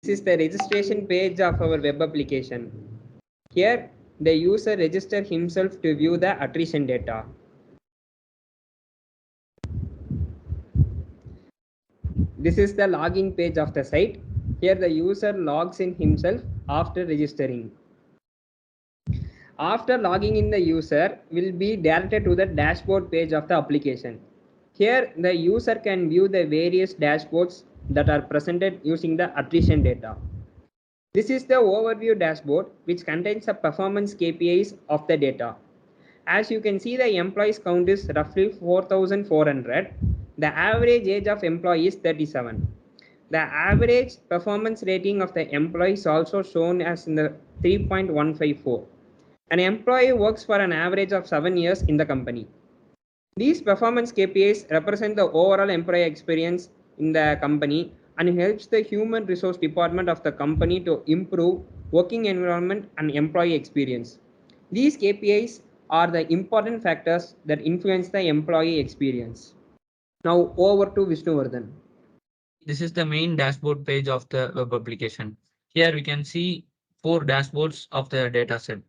This is the registration page of our web application. Here, the user registers himself to view the attrition data. This is the login page of the site. Here, the user logs in himself after registering. After logging in, the user will be directed to the dashboard page of the application. Here, the user can view the various dashboards that are presented using the attrition data. This is the overview dashboard, which contains the performance KPIs of the data. As you can see, the employees count is roughly 4,400. The average age of employee is 37. The average performance rating of the employee is also shown as in the 3.154. An employee works for an average of 7 years in the company. These performance KPIs represent the overall employee experience in the company and helps the human resource department of the company to improve working environment and employee experience. These KPIs are the important factors that influence the employee experience. Now over to Vishnuvardhan. This is the main dashboard page of the web application. Here we can see 4 dashboards of the data set.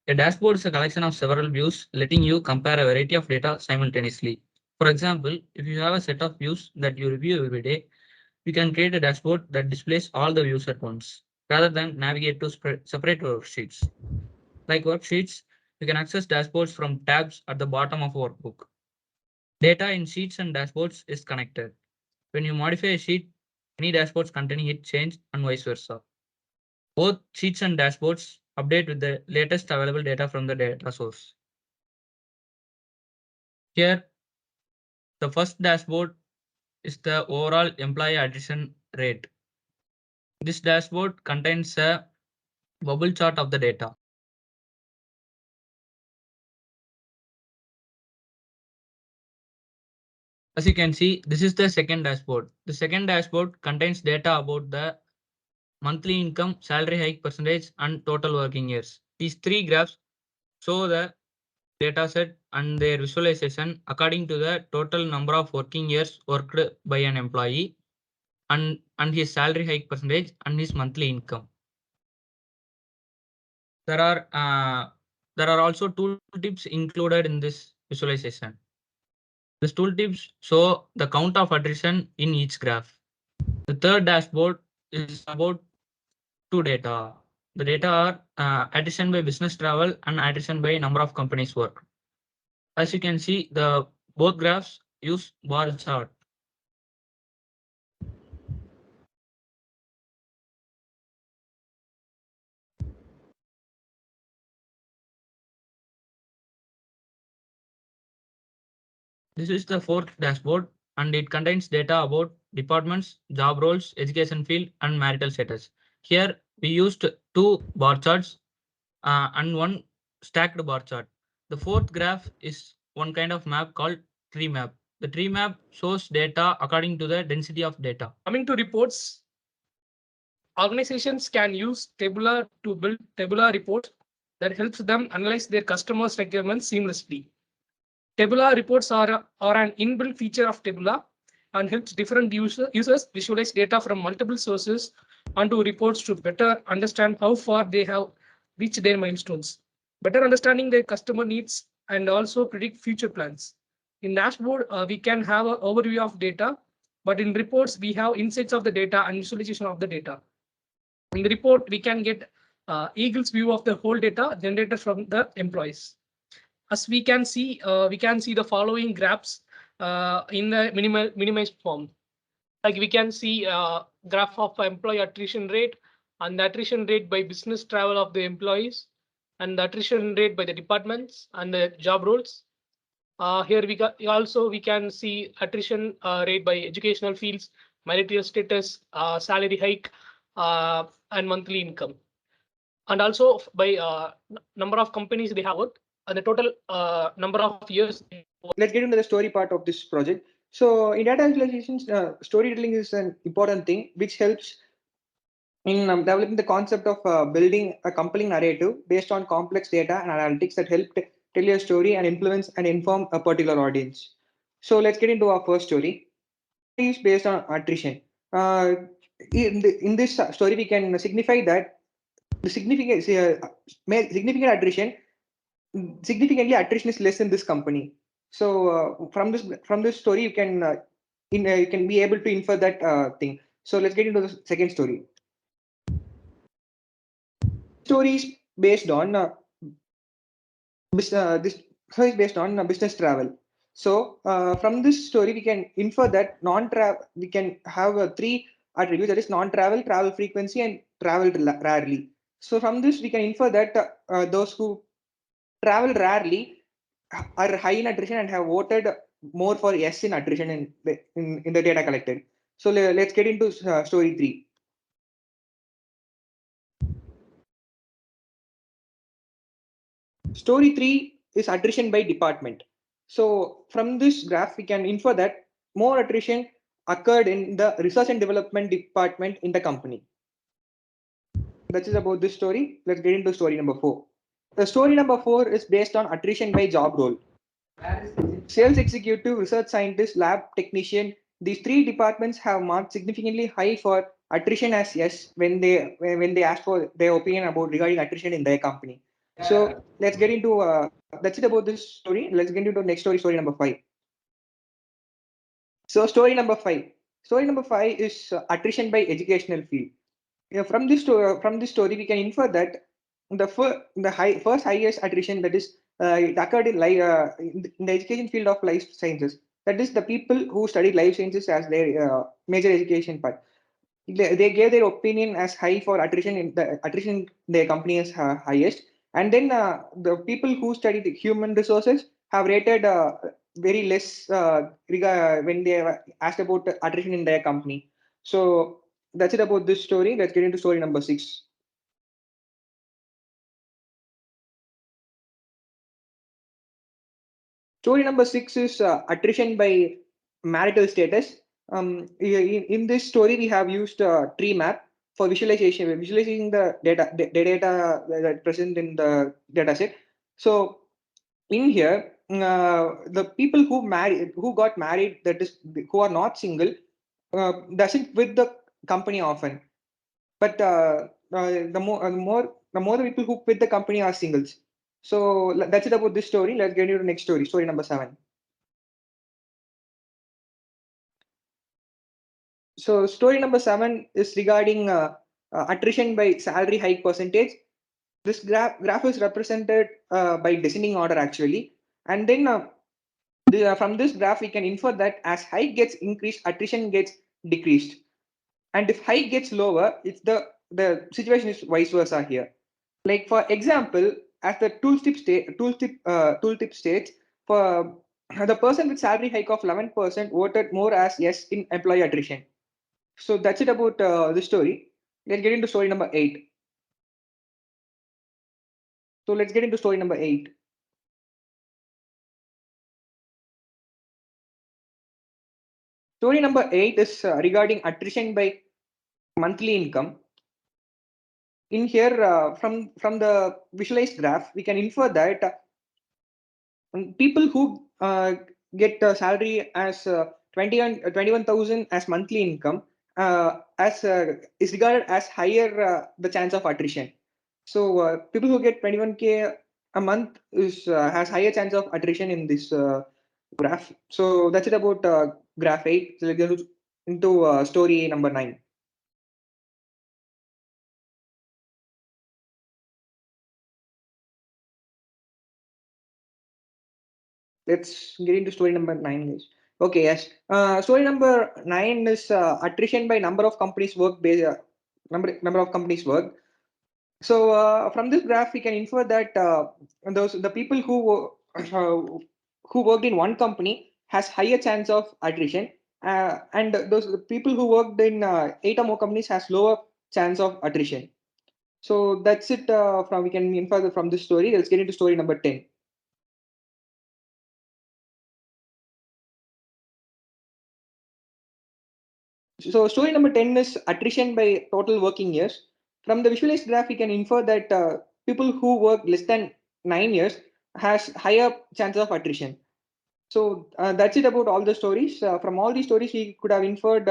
A dashboard is a collection of several views, letting you compare a variety of data simultaneously. For example, if you have a set of views that you review every day, you can create a dashboard that displays all the views at once, rather than navigate to separate worksheets. Like worksheets, you can access dashboards from tabs at the bottom of a workbook. Data in sheets and dashboards is connected. When you modify a sheet, any dashboards containing it change and vice versa. Both sheets and dashboards update with the latest available data from the data source. Here, the first dashboard is the overall employee attrition rate. This dashboard contains a bubble chart of the data. As you can see, this is the second dashboard. The second dashboard contains data about the monthly income, salary hike percentage, and total working years. These 3 graphs show the data set and their visualization according to the total number of working years worked by an employee and his salary hike percentage and his monthly income. There are also tooltips included in this visualization. These tooltips show the count of attrition in each graph. The third dashboard is about two data. The data are attrition by business travel and attrition by number of companies worked. As you can see, the both graphs use bar chart. This is the fourth dashboard, and it contains data about departments, job roles, education field, and marital status. Here we used 2 bar charts and 1 stacked bar chart. The fourth graph is one kind of map called tree map. The tree map shows data according to the density of data. Coming to reports, organizations can use Tabular to build tabular reports that helps them analyze their customers' requirements seamlessly. Tabular reports are an inbuilt feature of Tabular and helps different users visualize data from multiple sources onto reports to better understand how far they have reached their milestones, better understanding their customer needs, and also predict future plans. In dashboard, we can have an overview of data, but in reports, we have insights of the data and visualization of the data. In the report, we can get Eagle's view of the whole data generated from the employees. As we can see the following graphs in the minimized form. Like we can see graph of employee attrition rate and the attrition rate by business travel of the employees and the attrition rate by the departments and the job roles. Here we can see attrition rate by educational fields, marital status, salary hike, and monthly income, and also by number of companies they have worked and the total number of years. Let's get into the story part of this project. So in data visualization, storytelling is an important thing which helps in developing the concept of building a compelling narrative based on complex data and analytics that help tell your story and influence and inform a particular audience. So let's get into our first story. It's based on attrition. in this story, we can signify that the significant attrition, significantly attrition is less in this company. So from this story, you can you can be able to infer that thing. So let's get into the second story. Story is based on this story is based on business travel. So from this story, we can infer that non-travel, we can have three attributes, that is non-travel, travel frequency, and travel rarely. So from this, we can infer that those who travel rarely are high in attrition and have voted more for yes in attrition in the data collected. So let's get into story 3. Story 3 is attrition by department. So from this graph, we can infer that more attrition occurred in the research and development department in the company. That is about this story. Let's get into story number 4. The story number 4 is based on attrition by job role. Sales executive, research scientist, lab technician, these three departments have marked significantly high for attrition as yes when they ask for their opinion about regarding attrition in their company. So let's get into that's it about this story. Let's get into the next story, story number 5. So story number 5. Story number 5 is attrition by educational field. From this story, we can infer that first highest attrition, that is it occurred in the education field of life sciences. That is the people who study life sciences as their major education part. They gave their opinion as high for attrition in their company as highest, and then the people who study the human resources have rated very less when they were asked about attrition in their company. So that's it about this story. Let's get into story number 6. Story number 6 is attrition by marital status. In this story, we have used a tree map for visualizing the data that present in the data set. So in here, the people who got married, that is, who are not single, doesn't with the company often. But the more the people who quit the company are singles. So that's it about this story. Let's get into the next story, story number 7. So story number 7 is regarding attrition by salary hike percentage. This graph is represented by descending order actually, and then from this graph we can infer that as hike gets increased, attrition gets decreased, and if hike gets lower, it's the situation is vice versa here. Like for example, as the tooltip states, for the person with salary hike of 11% voted more as yes in employee attrition. So that's it about the story. Let's get into story number 8. So let's get into story number 8. Story number 8 is regarding attrition by monthly income. In here, from the visualized graph, we can infer that people who get salary as 21,000 as monthly income as is regarded as higher the chance of attrition. So people who get 21K a month has higher chance of attrition in this graph. So that's it about graph 8. So let's go into story number 9. Let's get into story number 9, guys. Okay, yes. Story number 9 is attrition by number of companies work based number of companies work. So from this graph, we can infer that the people who worked in one company has higher chance of attrition, and the people who worked in 8 or more companies has lower chance of attrition. So that's it. We can infer from this story. Let's get into story number 10. So story number 10 is attrition by total working years. From the visualized graph, we can infer that people who work less than 9 years has higher chance of attrition. So that's it about all the stories. From all these stories, we could have inferred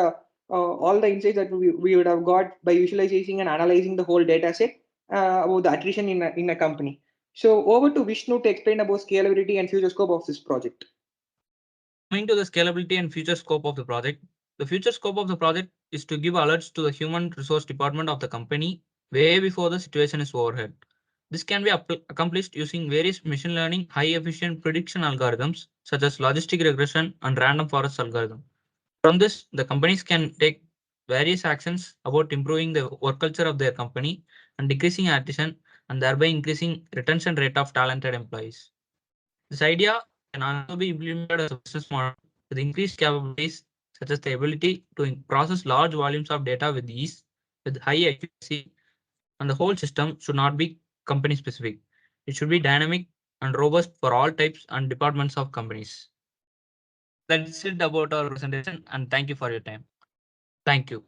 all the insights that we would have got by visualizing and analyzing the whole data set about the attrition in a company. So over to Vishnu to explain about scalability and future scope of this project. Coming to the scalability and future scope of the project, the future scope of the project is to give alerts to the human resource department of the company way before the situation is overhead. This can be accomplished using various machine learning, high efficient prediction algorithms such as logistic regression and random forest algorithm. From this, the companies can take various actions about improving the work culture of their company and decreasing attrition and thereby increasing retention rate of talented employees. This idea can also be implemented as a business model with increased capabilities such as the ability to process large volumes of data with ease, with high accuracy, and the whole system should not be company specific. It should be dynamic and robust for all types and departments of companies. That's it about our presentation, and thank you for your time. Thank you.